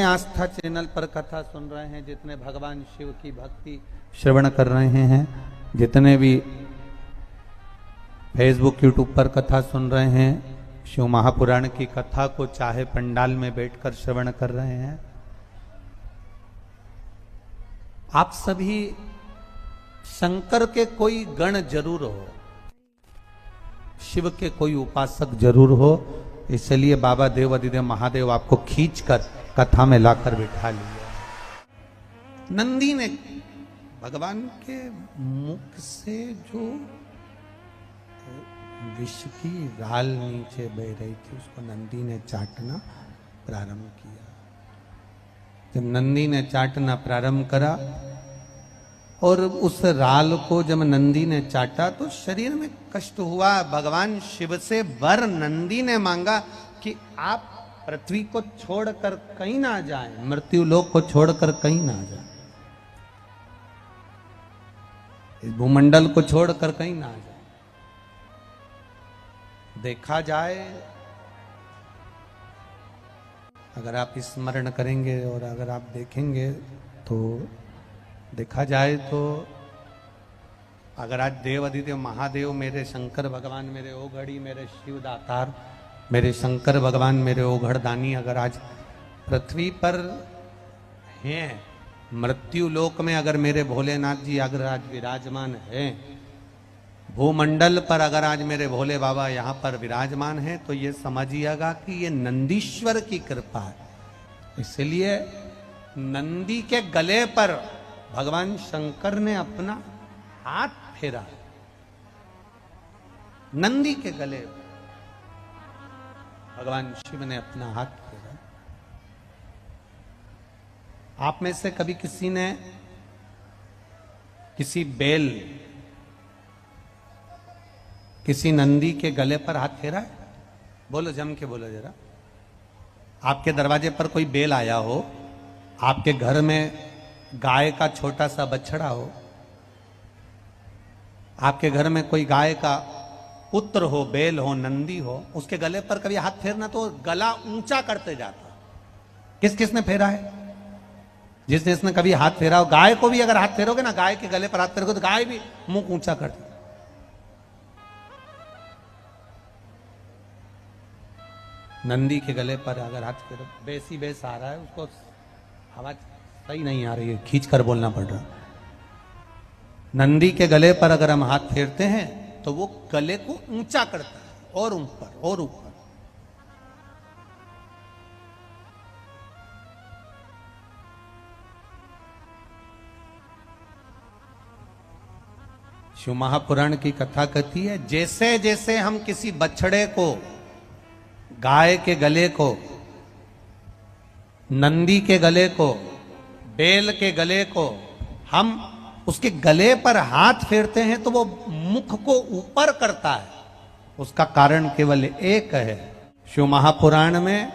आस्था channel पर कथा सुन रहे हैं, जितने भगवान शिव की भक्ति श्रवण कर रहे हैं, जितने भी फेसबुक यूट्यूब पर कथा सुन रहे हैं, शिव महापुराण की कथा को चाहे पंडाल में बैठकर श्रवण कर रहे हैं, आप सभी शंकर के कोई गण जरूर हो, शिव के कोई उपासक जरूर हो। इसलिए बाबा देव अधिदेव महादेव आपको खींचकर कथा में लाकर बिठा लिया। नंदी ने भगवान के मुख से जो विष की राल नीचे बह रही थी, उसको नंदी ने चाटना प्रारंभ किया। जब नंदी ने चाटना प्रारंभ करा और उस राल को जब नंदी ने चाटा तो शरीर में कष्ट हुआ। भगवान शिव से वर नंदी ने मांगा कि आप पृथ्वी को छोड़कर कहीं ना जाएं, मृत्यु लोक को छोड़कर कहीं ना जाएं, इस भूमंडल को छोड़कर कहीं ना जाएं। देखा जाए, अगर आप स्मरण करेंगे और अगर आप देखेंगे तो देखा जाए तो अगर आज देव अधिदेव महादेव मेरे शंकर भगवान, मेरे ओघड़ी, मेरे शिव दातार, मेरे शंकर भगवान, मेरे ओघड़ दानी अगर आज पृथ्वी पर हैं, मृत्यु लोक में अगर मेरे भोलेनाथ जी अगर आज विराजमान हैं, भूमंडल पर अगर आज मेरे भोले बाबा यहाँ पर विराजमान हैं, तो ये समझिएगा कि ये नंदीश्वर की कृपा है। इसलिए नंदी के गले पर भगवान शंकर ने अपना हाथ फेरा, नंदी के गले भगवान शिव ने अपना हाथ फेरा। आप में से कभी किसी ने किसी बेल, किसी नंदी के गले पर हाथ फेरा है? बोलो, जम के बोलो जरा। आपके दरवाजे पर कोई बेल आया हो, आपके घर में गाय का छोटा सा बछड़ा हो, आपके घर में कोई गाय का पुत्र हो, बेल हो, नंदी हो, उसके गले पर कभी हाथ फेरना तो गला ऊंचा करते जाता। किस किसने फेरा है? जिस जिसने कभी हाथ फेरा हो। गाय को भी अगर हाथ फेरोगे ना, गाय के गले पर हाथ फेरोगे तो गाय भी मुंह ऊंचा करती। नंदी के गले पर अगर हाथ फेरो, बेसी बेस आ रहा है, उसको आवाज सही नहीं आ रही है, खींच कर बोलना पड़ रहा। नंदी के गले पर अगर हम हाथ फेरते हैं तो वो गले को ऊंचा करता है, और ऊपर और ऊपर। शिव महापुराण की कथा कहती है, जैसे जैसे हम किसी बछड़े को, गाय के गले को, नंदी के गले को, बेल के गले को हम उसके गले पर हाथ फेरते हैं तो वो मुख को ऊपर करता है। उसका कारण केवल एक है। शिव महापुराण में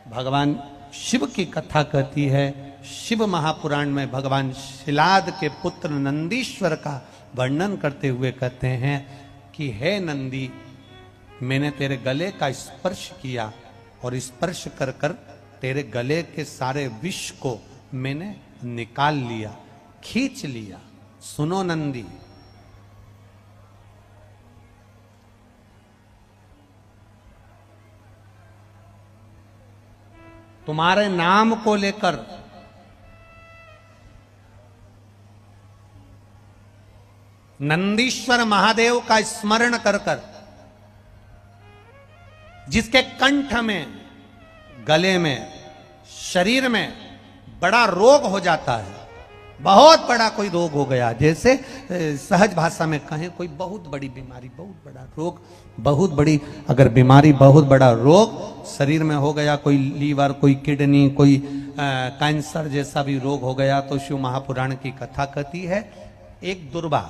भगवान शिव की कथा कहती है। शिव महापुराण में भगवान शिलाद के पुत्र नंदीश्वर का वर्णन करते हुए कहते हैं कि हे नंदी, मैंने तेरे गले का स्पर्श किया और स्पर्श कर कर तेरे गले के सारे विष को मैंने निकाल लिया, खींच लिया। सुनो नंदी, तुम्हारे नाम को लेकर नंदीश्वर महादेव का स्मरण कर कर जिसके कंठ में, गले में, शरीर में बड़ा रोग हो जाता है, बहुत बड़ा कोई रोग हो गया, जैसे सहज भाषा में कहें कोई बहुत बड़ी बीमारी, बहुत बड़ा रोग, बहुत बड़ी अगर बीमारी, बहुत बड़ा रोग शरीर में हो गया, कोई लीवर, कोई किडनी, कोई कैंसर जैसा भी रोग हो गया, तो शिव महापुराण की कथा कहती है एक दुर्वा,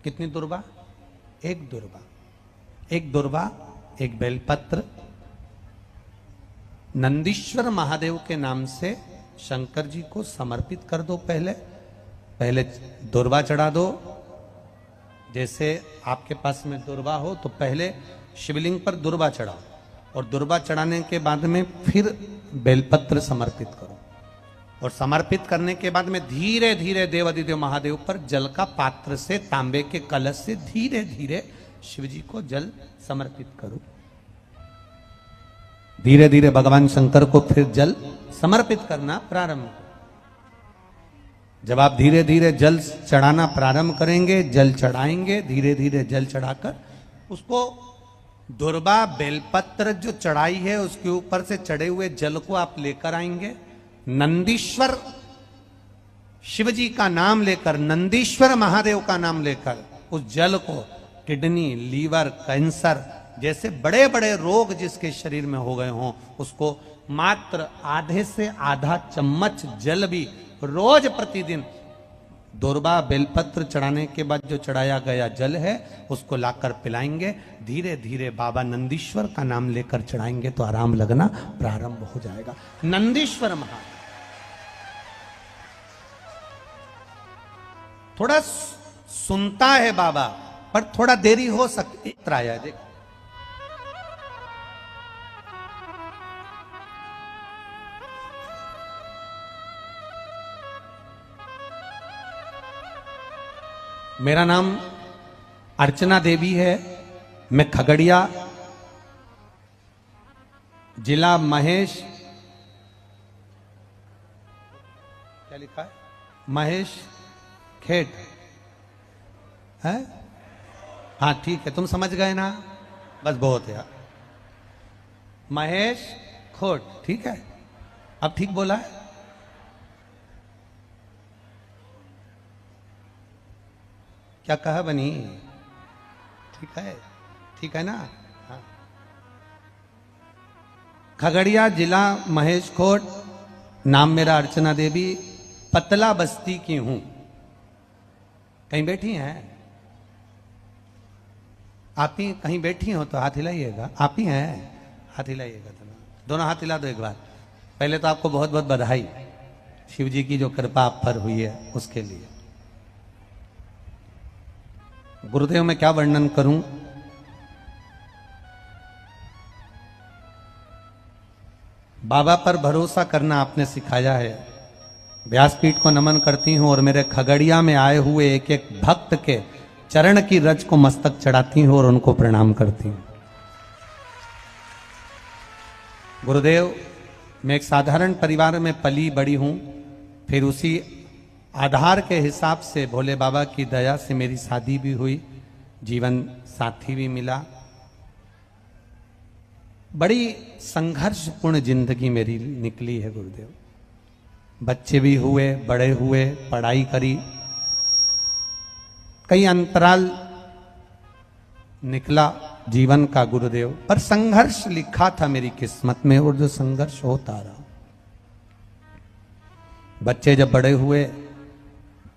कितनी दुर्वा? एक दुर्वा, एक दुर्वा, एक बेलपत्र नंदीश्वर महादेव के नाम से शंकर जी को समर्पित कर दो। पहले दुर्वा चढ़ा दो। जैसे आपके पास में दुर्वा हो तो पहले शिवलिंग पर दुर्वा चढ़ाओ और दुर्वा चढ़ाने के बाद में फिर बेलपत्र समर्पित करो, और समर्पित करने के बाद में धीरे धीरे देवाधिदेव महादेव पर जल का पात्र से, तांबे के कलश से धीरे धीरे शिव जी को जल समर्पित करो। धीरे धीरे भगवान शंकर को फिर जल समर्पित करना प्रारंभ करो। जब आप धीरे धीरे जल चढ़ाना प्रारंभ करेंगे, जल चढ़ाएंगे, धीरे धीरे जल चढ़ाकर उसको दुर्वा बेलपत्र जो चढ़ाई है उसके ऊपर से चढ़े हुए जल को आप लेकर आएंगे। नंदीश्वर शिव जी का नाम लेकर, नंदीश्वर महादेव का नाम लेकर उस जल को किडनी, लीवर, कैंसर जैसे बड़े बड़े रोग जिसके शरीर में हो गए हों उसको मात्र आधे से आधा चम्मच जल भी रोज प्रतिदिन दुर्वा बेलपत्र चढ़ाने के बाद जो चढ़ाया गया जल है उसको लाकर पिलाएंगे। धीरे धीरे बाबा नंदीश्वर का नाम लेकर चढ़ाएंगे तो आराम लगना प्रारंभ हो जाएगा। नंदीश्वर महा थोड़ा सुनता है बाबा, पर थोड़ा देरी हो सकती है। देख मेरा नाम अर्चना देवी है, मैं खगड़िया जिला महेश, क्या लिखा है, महेश खेट है। हाँ ठीक है, तुम समझ गए ना, बस बहुत है। महेश खोट, ठीक है, अब ठीक बोला है। क्या कहा बनी, ठीक है ना। हाँ। खगड़िया जिला महेश खोट, नाम मेरा अर्चना देवी, पतला बस्ती की हूं। कहीं बैठी हैं आप ही, कहीं बैठी हो तो हाथ हिलाइएगा। आप ही हैं, हाथ हिलाइएगा, दोनों हाथ हिला दो एक बार। पहले तो आपको बहुत बहुत बधाई, शिव जी की जो कृपा आप पर हुई है उसके लिए। गुरुदेव मैं क्या वर्णन करूं, बाबा पर भरोसा करना आपने सिखाया है। व्यासपीठ को नमन करती हूं और मेरे खगड़िया में आए हुए एक एक भक्त के चरण की रज को मस्तक चढ़ाती हूं और उनको प्रणाम करती हूं। गुरुदेव मैं एक साधारण परिवार में पली बड़ी हूं, फिर उसी आधार के हिसाब से भोले बाबा की दया से मेरी शादी भी हुई, जीवन साथी भी मिला। बड़ी संघर्षपूर्ण जिंदगी मेरी निकली है गुरुदेव। बच्चे भी हुए, बड़े हुए, पढ़ाई करी, कई अंतराल निकला जीवन का गुरुदेव, पर संघर्ष लिखा था मेरी किस्मत में और जो संघर्ष होता रहा। बच्चे जब बड़े हुए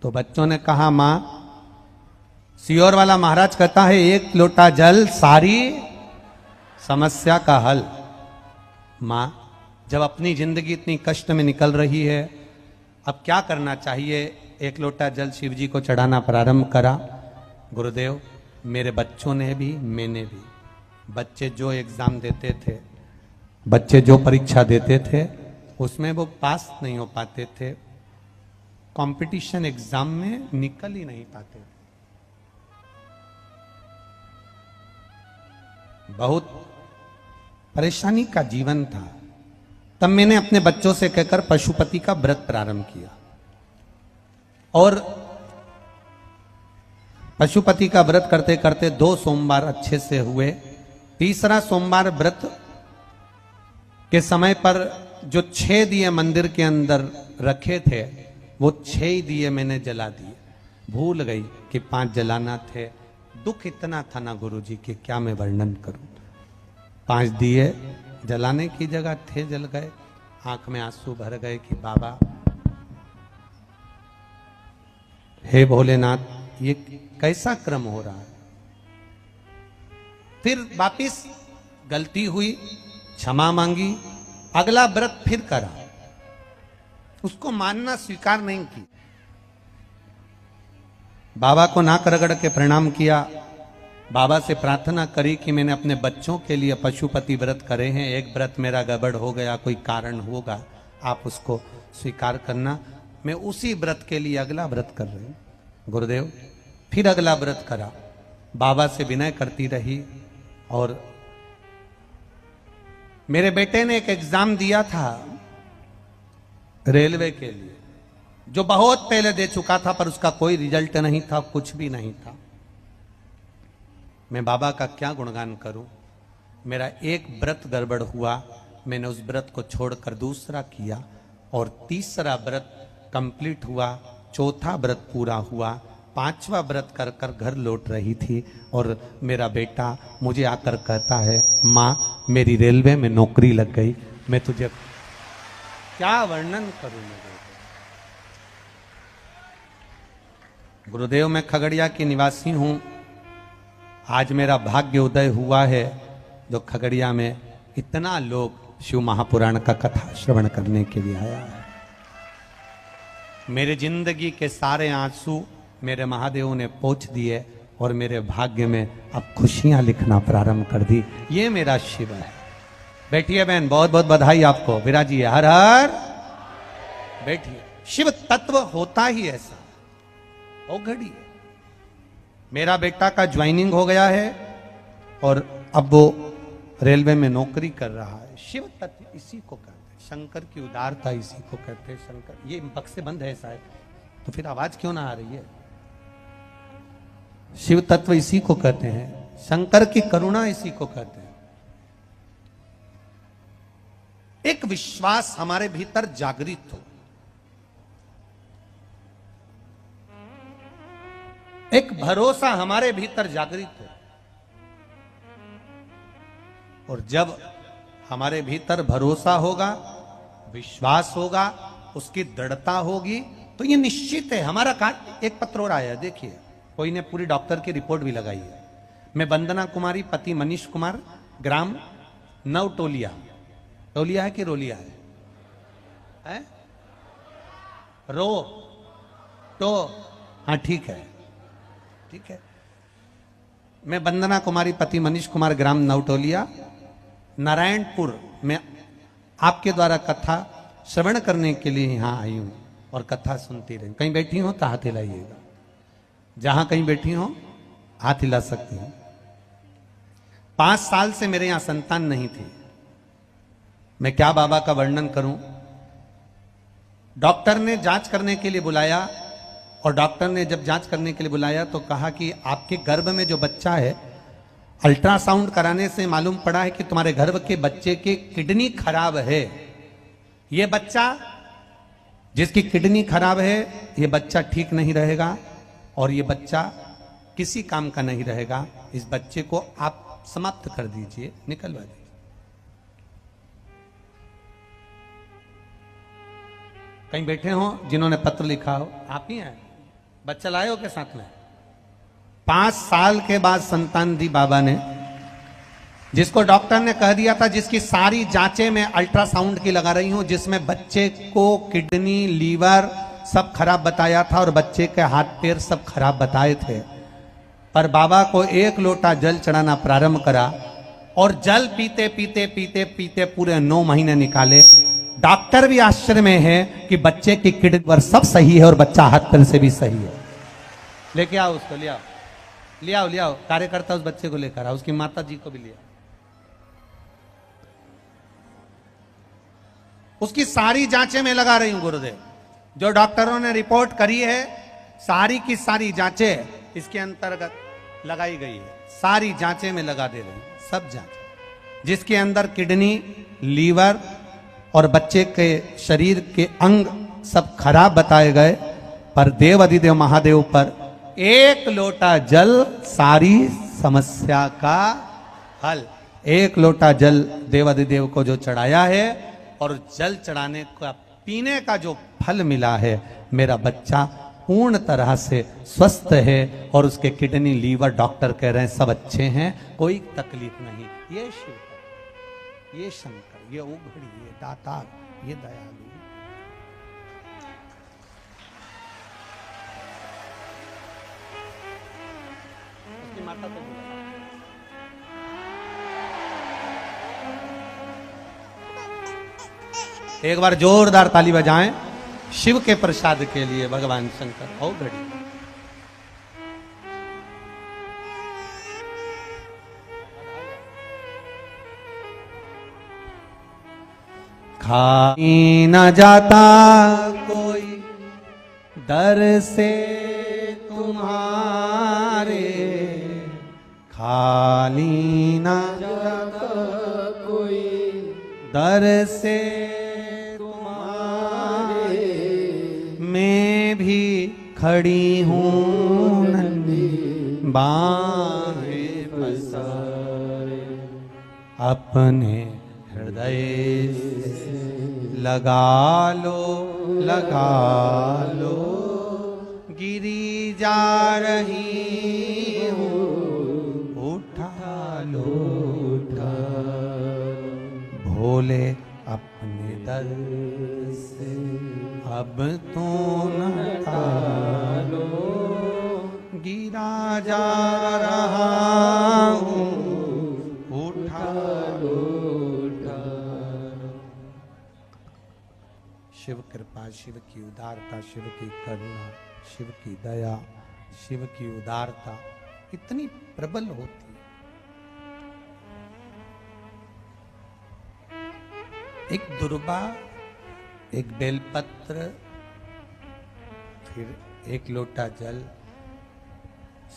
तो बच्चों ने कहा मां, सियोर वाला महाराज कहता है एक लोटा जल सारी समस्या का हल। मां जब अपनी जिंदगी इतनी कष्ट में निकल रही है, अब क्या करना चाहिए, एक लोटा जल शिव जी को चढ़ाना प्रारंभ करा। गुरुदेव मेरे बच्चों ने भी, मैंने भी, बच्चे जो एग्जाम देते थे, बच्चे जो परीक्षा देते थे उसमें वो पास नहीं हो पाते थे, कंपटीशन एग्जाम में निकल ही नहीं पाते थे। बहुत परेशानी का जीवन था। तब मैंने अपने बच्चों से कहकर पशुपति का व्रत प्रारंभ किया और पशुपति का व्रत करते करते 2 सोमवार अच्छे से हुए। तीसरा सोमवार व्रत के समय पर जो 6 दिए मंदिर के अंदर रखे थे वो 6 ही दिए मैंने जला दिए। भूल गई कि 5 जलाना थे। दुख इतना था ना गुरुजी कि क्या मैं वर्णन करूं। 5 दिए जलाने की जगह थे, जल गए। आंख में आंसू भर गए कि बाबा, हे भोलेनाथ, ये कैसा क्रम हो रहा है। फिर वापिस गलती हुई, क्षमा मांगी, अगला व्रत फिर करा, उसको मानना स्वीकार नहीं की। बाबा को नाक रगड़ के प्रणाम किया, बाबा से प्रार्थना करी कि मैंने अपने बच्चों के लिए पशुपति व्रत करे हैं, एक व्रत मेरा गड़बड़ हो गया, कोई कारण होगा, आप उसको स्वीकार करना। मैं उसी व्रत के लिए अगला व्रत कर रही हूँ। गुरुदेव फिर अगला व्रत करा, बाबा से विनय करती रही। और मेरे बेटे ने एक एग्जाम दिया था रेलवे के लिए, जो बहुत पहले दे चुका था, पर उसका कोई रिजल्ट नहीं था, कुछ भी नहीं था। मैं बाबा का क्या गुणगान करूं। मेरा एक व्रत गड़बड़ हुआ, मैंने उस व्रत को छोड़कर दूसरा किया, और तीसरा व्रत कंप्लीट हुआ, चौथा व्रत पूरा हुआ, पांचवा व्रत कर कर घर लौट रही थी, और मेरा बेटा मुझे आकर कहता है, माँ मेरी रेलवे में नौकरी लग गई। मैं तुझे क्या वर्णन करूं। गुरुदेव मैं खगड़िया की निवासी हूं। आज मेरा भाग्य उदय हुआ है जो खगड़िया में इतना लोग शिव महापुराण का कथा श्रवण करने के लिए आया है। मेरे जिंदगी के सारे आंसू मेरे महादेव ने पोंछ दिए, और मेरे भाग्य में अब खुशियां लिखना प्रारंभ कर दी। ये मेरा शिव है। बैठिए बहन, बहुत बहुत बधाई आपको, विराजिए, हर हर। बैठिए। शिव तत्व होता ही ऐसा, ओ घड़ी। मेरा बेटा का ज्वाइनिंग हो गया है और अब वो रेलवे में नौकरी कर रहा है। शिव तत्व इसी को कहते हैं, शंकर की उदारता इसी को कहते हैं। शंकर, ये बक्से बंद है शायद, तो फिर आवाज क्यों ना आ रही है। शिव तत्व इसी को कहते हैं, शंकर की करुणा इसी को कहते हैं। एक विश्वास हमारे भीतर जागृत हो, एक भरोसा हमारे भीतर जागृत हो, और जब हमारे भीतर भरोसा होगा, विश्वास होगा, उसकी दृढ़ता होगी, तो ये निश्चित है हमारा कार्य। एक पत्र और आया, देखिए, कोई ने पूरी डॉक्टर की रिपोर्ट भी लगाई है। मैं वंदना कुमारी, पति मनीष कुमार, ग्राम नवटोलिया। टोलिया है कि रोलिया है? रो तो हाँ ठीक है, ठीक है। मैं वंदना कुमारी, पति मनीष कुमार, ग्राम नवटोलिया, नारायणपुर में आपके द्वारा कथा श्रवण करने के लिए यहां आई हूं, और कथा सुनती रही। कहीं बैठी हो तो हाथ हिलाइएगा, जहां कहीं बैठी हो हाथ हिला सकती हूं। 5 साल से मेरे यहां संतान नहीं थी। मैं क्या बाबा का वर्णन करूं। डॉक्टर ने जांच करने के लिए बुलाया, और डॉक्टर ने जब जांच करने के लिए बुलाया तो कहा कि आपके गर्भ में जो बच्चा है, अल्ट्रासाउंड कराने से मालूम पड़ा है कि तुम्हारे गर्भ के बच्चे की किडनी खराब है। ये बच्चा जिसकी किडनी खराब है, ये बच्चा ठीक नहीं रहेगा, और ये बच्चा किसी काम का नहीं रहेगा। इस बच्चे को आप समाप्त कर दीजिए, निकलवा दीजिए। कहीं बैठे हो जिन्होंने पत्र लिखा हो, आप ही हैं। बच्चा लाए हो के साथ में? 5 साल के बाद संतान दी बाबा ने, जिसको डॉक्टर ने कह दिया था, जिसकी सारी जांचें मैं अल्ट्रासाउंड की लगा रही हूं, जिसमें बच्चे को किडनी, लीवर सब खराब बताया था, और बच्चे के हाथ पैर सब खराब बताए थे। पर बाबा को 1 लोटा जल चढ़ाना प्रारंभ करा, और जल पीते पीते पीते पीते पूरे 9 महीने निकाले। डॉक्टर भी आश्चर्य में है कि बच्चे की किडनी पर सब सही है, और बच्चा हाथ पैर से भी सही है। लेके आओ उसको, ले आओ, ले आओ, ले आओ। कार्यकर्ता उस बच्चे को लेकर आओ, उसकी माता जी को भी ले आओ। उसकी सारी जांचें मैं लगा रही हूं गुरुदेव। जो डॉक्टरों ने रिपोर्ट करी है, सारी की सारी जांचें इसके अंतर्गत लगाई गई है। सारी जांचें मैं लगा दे रही हूं, सब जांच, जिसके अंदर किडनी, लीवर और बच्चे के शरीर के अंग सब खराब बताए गए। पर देव अधिदेव महादेव पर 1 लोटा जल सारी समस्या का हल। 1 लोटा जल देव अधिदेव को जो चढ़ाया है, और जल चढ़ाने का पीने का जो फल मिला है, मेरा बच्चा पूर्ण तरह से स्वस्थ है, और उसके किडनी, लीवर डॉक्टर कह रहे हैं सब अच्छे हैं, कोई तकलीफ नहीं। ये शिव, ये शंकर, ये उघड़ी, ये दातार, ये दयालु। उसकी माता को बोला, एक बार जोरदार ताली बजाएं शिव के प्रसाद के लिए भगवान शंकर। हो घड़ी खाई न जाता कोई दर से तुम्हारे, खाली न जाता कोई दर से तुम्हारे, मैं भी खड़ी हूँ नन्ही बाहें पसारे, अपने हृदय से लगा लो गिरी जा रही हूँ, उठा लो भोले अपने दर से अब तो न टालो, गिरा जा रहा हूँ, उठा लो। शिव कृपा, शिव की उदारता, शिव की करुणा, शिव की दया, शिव की उदारता इतनी प्रबल होती है। एक दुर्बा, एक बेलपत्र, फिर एक लोटा जल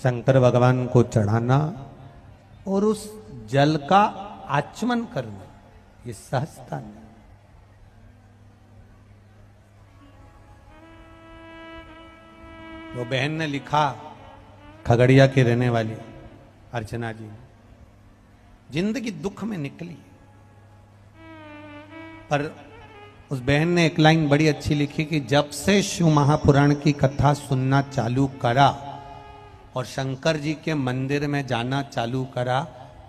शंकर भगवान को चढ़ाना और उस जल का आचमन करना, ये सहजता नहीं। वो बहन ने लिखा, खगड़िया की रहने वाली अर्चना जी, जिंदगी दुख में निकली, पर उस बहन ने एक लाइन बड़ी अच्छी लिखी कि जब से शिव महापुराण की कथा सुनना चालू करा और शंकर जी के मंदिर में जाना चालू करा,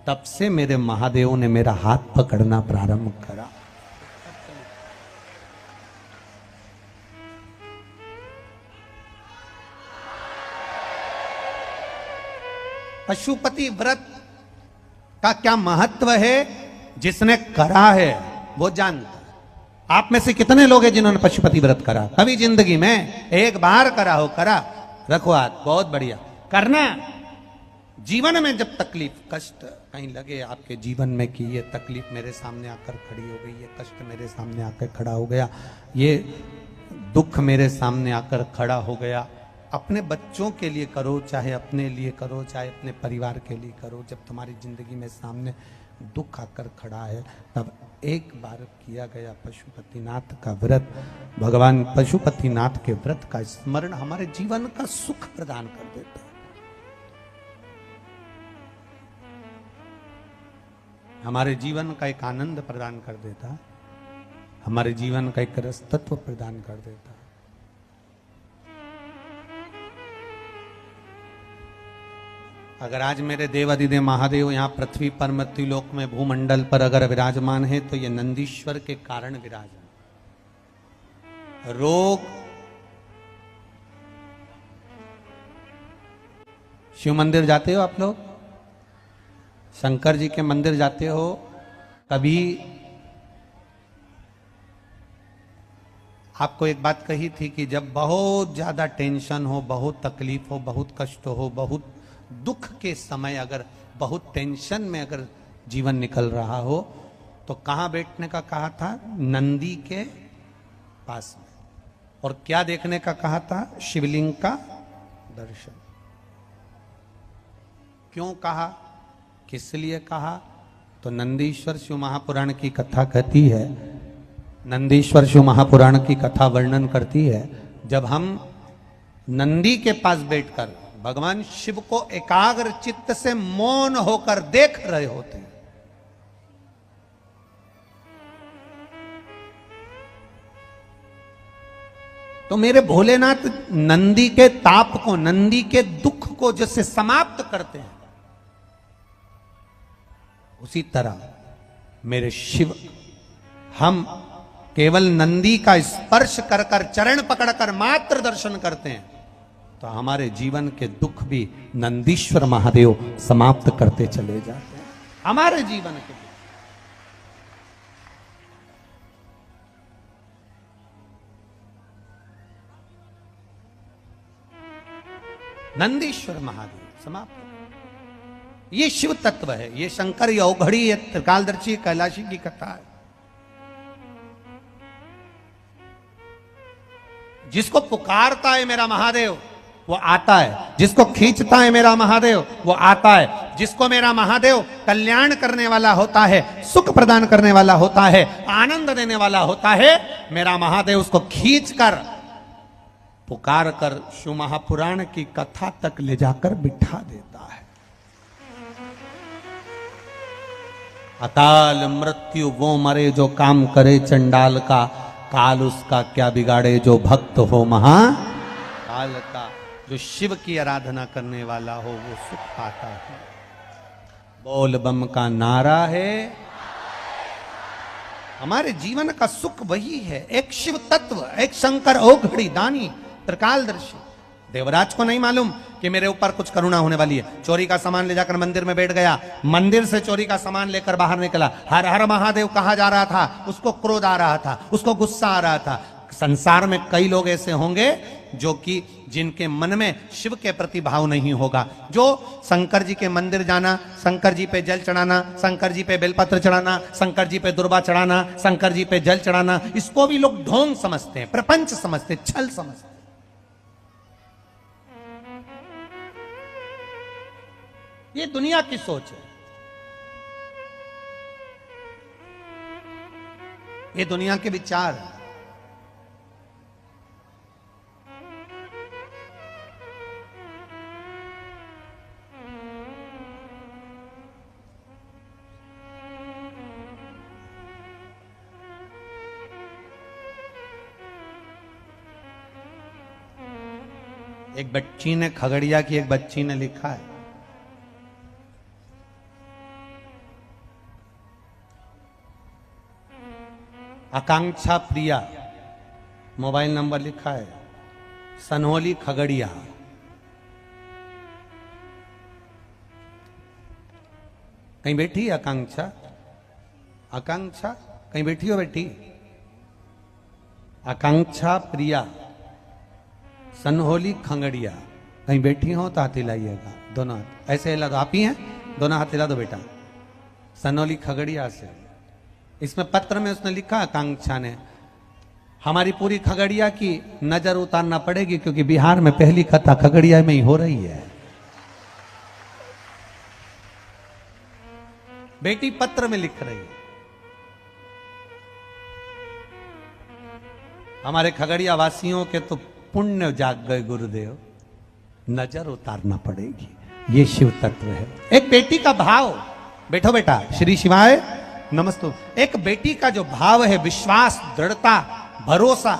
तब से मेरे महादेव ने मेरा हाथ पकड़ना प्रारंभ करा। पशुपति व्रत का क्या महत्व है, जिसने करा है वो जानता। आप में से कितने लोग हैं जिन्होंने पशुपति व्रत करा कभी जिंदगी में? एक बार करा हो, करा, रखो हाथ, बहुत बढ़िया। करना जीवन में जब तकलीफ कष्ट कहीं लगे आपके जीवन में कि ये तकलीफ मेरे सामने आकर खड़ी हो गई, ये कष्ट मेरे सामने आकर खड़ा हो गया, ये दुख मेरे सामने आकर खड़ा हो गया, अपने बच्चों के लिए करो, चाहे अपने लिए करो, चाहे अपने परिवार के लिए करो। जब तुम्हारी जिंदगी में सामने दुख आकर खड़ा है, तब एक बार किया गया पशुपतिनाथ का व्रत, भगवान पशुपतिनाथ के व्रत का स्मरण हमारे जीवन का सुख प्रदान कर देता है, हमारे जीवन का एक आनंद प्रदान कर देता है, हमारे जीवन का एक रसतत्व प्रदान कर देता है। अगर आज मेरे देवादिदेव महादेव यहाँ पृथ्वी पर मृत्युलोक में भूमंडल पर अगर विराजमान है, तो ये नंदीश्वर के कारण विराजमान। रोग, शिव मंदिर जाते हो आप लोग? शंकर जी के मंदिर जाते हो? कभी आपको एक बात कही थी कि जब बहुत ज्यादा टेंशन हो, बहुत तकलीफ हो, बहुत कष्ट हो, बहुत दुख के समय अगर बहुत टेंशन में अगर जीवन निकल रहा हो, तो कहां बैठने का कहा था? नंदी के पास में। और क्या देखने का कहा था? शिवलिंग का दर्शन। क्यों कहा, किस लिए कहा? तो नंदीश्वर शिव महापुराण की कथा कहती है, नंदीश्वर शिव महापुराण की कथा वर्णन करती है, जब हम नंदी के पास बैठकर भगवान शिव को एकाग्र चित्त से मौन होकर देख रहे होते हैं, तो मेरे भोलेनाथ नंदी के ताप को, नंदी के दुख को जैसे समाप्त करते हैं, उसी तरह मेरे शिव, हम केवल नंदी का स्पर्श कर कर, चरण पकड़कर मात्र दर्शन करते हैं, तो हमारे जीवन के दुख भी नंदीश्वर महादेव समाप्त करते चले जाते हैं, हमारे जीवन के दुख। नंदीश्वर महादेव समाप्त। ये शिव तत्व है, ये शंकर, ये अवघड़ी, ये त्रिकालदर्शी कैलाशी की कथा है। जिसको पुकारता है मेरा महादेव वो आता है, जिसको खींचता है मेरा महादेव वो आता है, जिसको मेरा महादेव कल्याण करने वाला होता है, सुख प्रदान करने वाला होता है, आनंद देने वाला होता है, मेरा महादेव उसको खींचकर पुकार कर शिव महापुराण की कथा तक ले जाकर बिठा देता है। अकाल मृत्यु वो मरे जो काम करे चंडाल का, काल उसका क्या बिगाड़े जो भक्त हो महाकाल का। जो शिव की आराधना करने वाला हो वो सुख पाता है। बोल बम का नारा है, हमारे जीवन का सुख वही है। एक शिव तत्व, एक शंकर औघड़ी दानी त्रिकालदर्शी। देवराज को नहीं मालूम कि मेरे ऊपर कुछ करुणा होने वाली है। चोरी का सामान ले जाकर मंदिर में बैठ गया, मंदिर से चोरी का सामान लेकर बाहर निकला, हर हर महादेव कहा जा रहा था, उसको क्रोध आ रहा था, उसको गुस्सा आ रहा था। संसार में कई लोग ऐसे होंगे जो कि जिनके मन में शिव के प्रति भाव नहीं होगा, जो शंकर जी के मंदिर जाना, शंकर जी पे जल चढ़ाना, शंकर जी पे बेलपत्र चढ़ाना, शंकर जी पे दुर्बा चढ़ाना, शंकर जी पे जल चढ़ाना, इसको भी लोग ढोंग समझते हैं, प्रपंच समझते, छल समझते। ये दुनिया की सोच है, ये दुनिया के विचार है। एक बच्ची ने, खगड़िया की एक बच्ची ने लिखा है, आकांक्षा प्रिया, मोबाइल नंबर लिखा है, सनहोली खगड़िया। कहीं बैठी है आकांक्षा? आकांक्षा कहीं बैठी हो बेटी? आकांक्षा प्रिया, सनहोली खंगड़िया, कहीं बैठी हो तो हाथ हिलाइएगा, दोनों हाथ ऐसे हिला दो। आप ही हैं, दोनों हाथ हिला दो बेटा। सनहोली खगड़िया से, इसमें पत्र में उसने लिखा, आकांक्षा ने, हमारी पूरी खगड़िया की नजर उतारना पड़ेगी क्योंकि बिहार में पहली कथा खगड़िया में ही हो रही है। बेटी पत्र में लिख रही है, हमारे खगड़िया वासियों के तो पुण्य जाग गए गुरुदेव, नजर उतारना पड़ेगी। ये शिव तत्व है। एक बेटी का भाव, बैठो बेटा, श्री शिवाय नमस्तु। एक बेटी का जो भाव है, विश्वास, दृढ़ता, भरोसा,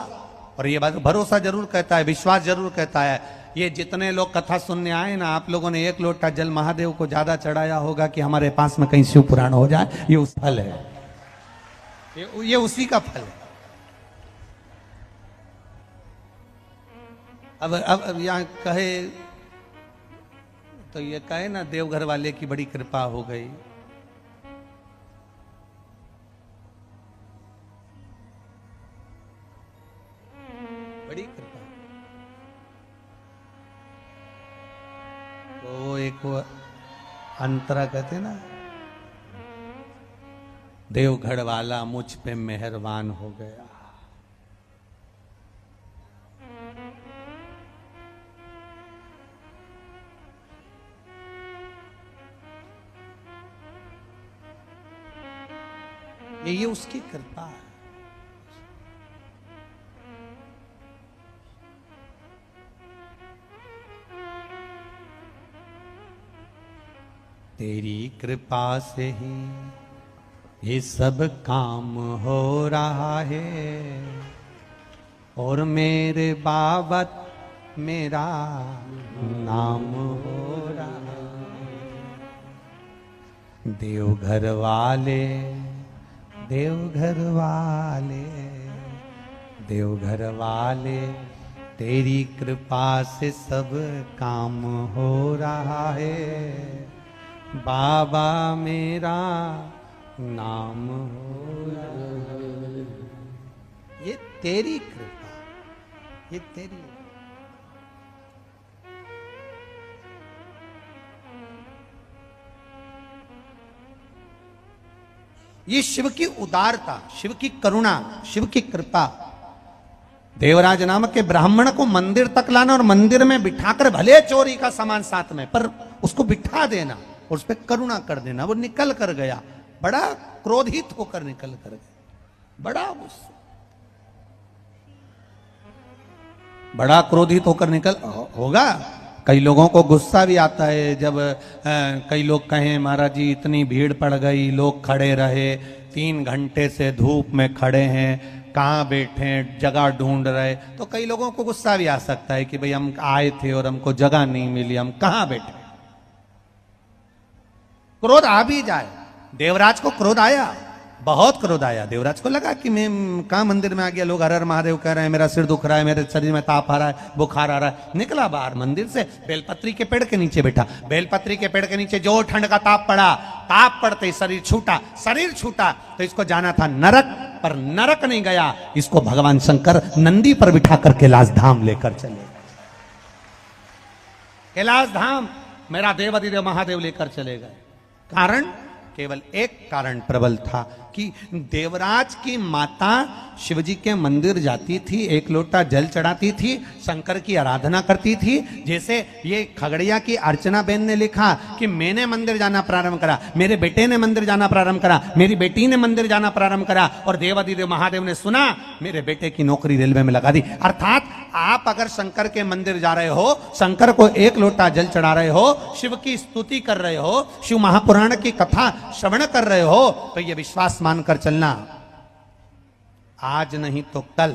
और ये बात भरोसा जरूर कहता है, विश्वास जरूर कहता है। ये जितने लोग कथा सुनने आए ना, आप लोगों ने एक लोटा जल महादेव को ज्यादा चढ़ाया होगा कि हमारे पास में कहीं शिव पुराण हो जाए, ये उस फल है, ये उसी का फल है। अब यहाँ कहे तो ये कहे ना, देवघर वाले की बड़ी कृपा हो गई। बड़ी कृपा। तो एक वो अंतरा कहते ना, देवघर वाला मुझ पे मेहरबान हो गया। ये उसकी कृपा है। तेरी कृपा से ही ये सब काम हो रहा है, और मेरे बाबत मेरा नाम हो रहा है। देवघर वाले, देवघर वाले, देवघर वाले, तेरी कृपा से सब काम हो रहा है। बाबा मेरा नाम हो रहा है। ये तेरी कृपा, ये तेरी। ये शिव की उदारता, शिव की करुणा, शिव की कृपा। देवराज नामक के ब्राह्मण को मंदिर तक लाना और मंदिर में बिठाकर, भले चोरी का सामान साथ में, पर उसको बिठा देना और उस पर करुणा कर देना। वो निकल कर गया, बड़ा क्रोधित होकर निकल कर गया, बड़ा क्रोधित होकर निकल होगा। कई लोगों को गुस्सा भी आता है जब कई लोग कहें महाराज जी इतनी भीड़ पड़ गई, लोग खड़े रहे, 3 घंटे से धूप में खड़े हैं, कहाँ बैठे, जगह ढूंढ रहे। तो कई लोगों को गुस्सा भी आ सकता है कि भाई हम आए थे और हमको जगह नहीं मिली, हम कहाँ बैठे। क्रोध आ भी जाए, देवराज को क्रोध आया, बहुत क्रोध आया। देवराज को लगा कि मैं कहाँ मंदिर में आ गया, लोग हर हर महादेव कह रहे हैं, मेरा सिर दुख रहा है, मेरे शरीर में ताप आ रहा है, बुखार आ रहा है। निकला बाहर मंदिर से, बेलपत्री के पेड़ के नीचे बैठा। बेलपत्री के पेड़ के नीचे जो ठंड का ताप पड़ा, ताप पड़ते शरीर छूटा। तो इसको जाना था नरक, पर नरक नहीं गया, इसको भगवान शंकर नंदी पर बिठा कर कैलाश धाम लेकर चले। कैलाश धाम मेरा देवाधिदेव महादेव लेकर चले गए। कारण, केवल एक कारण प्रबल था कि देवराज की माता शिवजी के मंदिर जाती थी, 1 लोटा जल चढ़ाती थी, शंकर की आराधना करती थी। जैसे ये खगड़िया की अर्चना बेन ने लिखा कि मैंने मंदिर जाना प्रारंभ करा, मेरे बेटे ने मंदिर जाना प्रारंभ करा, मेरी बेटी ने मंदिर जाना प्रारंभ करा, और देवाधिदेव महादेव ने सुना, मेरे बेटे की नौकरी रेलवे में लगा दी। अर्थात आप अगर शंकर के मंदिर जा रहे हो, शंकर को 1 लोटा जल चढ़ा रहे हो, शिव की स्तुति कर रहे हो, शिव महापुराण की कथा श्रवण कर रहे हो, तो ये विश्वास मानकर चलना, आज नहीं तो कल,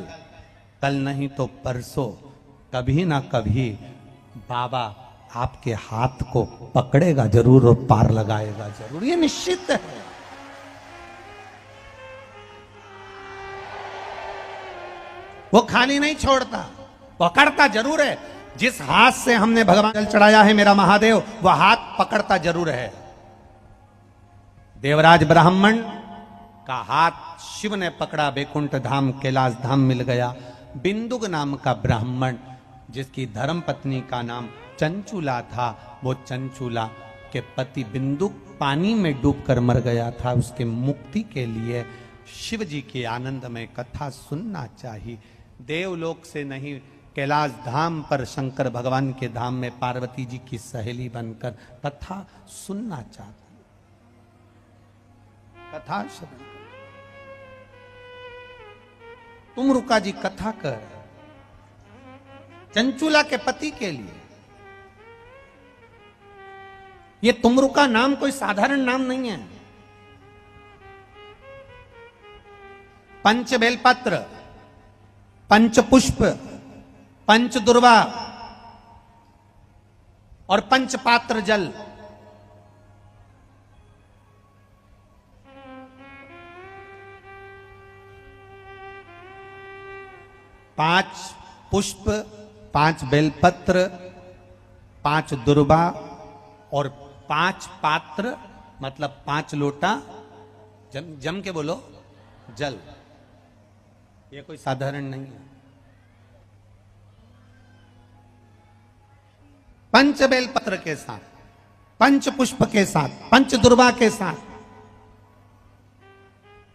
कल नहीं तो परसों, कभी ना कभी बाबा आपके हाथ को पकड़ेगा जरूर और पार लगाएगा जरूर, ये निश्चित है। वो खाली नहीं छोड़ता, पकड़ता जरूर है। जिस हाथ से हमने भगवान जल चढ़ाया है मेरा महादेव, वह हाथ पकड़ता जरूर है। देवराज ब्राह्मण का हाथ शिव ने पकड़ा, वैकुंठ धाम कैलाश धाम मिल गया। बिंदुक नाम का ब्राह्मण, जिसकी धर्म पत्नी का नाम चंचूला था, वो चंचूला के पति बिंदुक पानी में डूबकर मर गया था। उसके मुक्ति के लिए शिव जी की आनंदमय कथा सुनना चाहिए। देवलोक से नहीं, कैलाश धाम पर शंकर भगवान के धाम में पार्वती जी की सहेली बनकर कथा सुनना चाहता, कथा सुन। तुम रुका जी कथा कर, चंचूला के पति के लिए। ये तुमरु का नाम कोई साधारण नाम नहीं है। पंच बेलपत्र, पंच पुष्प, पंच दुर्वा और पंच पात्र जल, 5 पुष्प, 5 बेलपत्र, 5 दुर्वा और 5 पात्र, मतलब 5 लोटा जम के बोलो जल। ये कोई साधारण नहीं है। पंच बेलपत्र के साथ, पंच पुष्प के साथ, पंच दुर्वा के साथ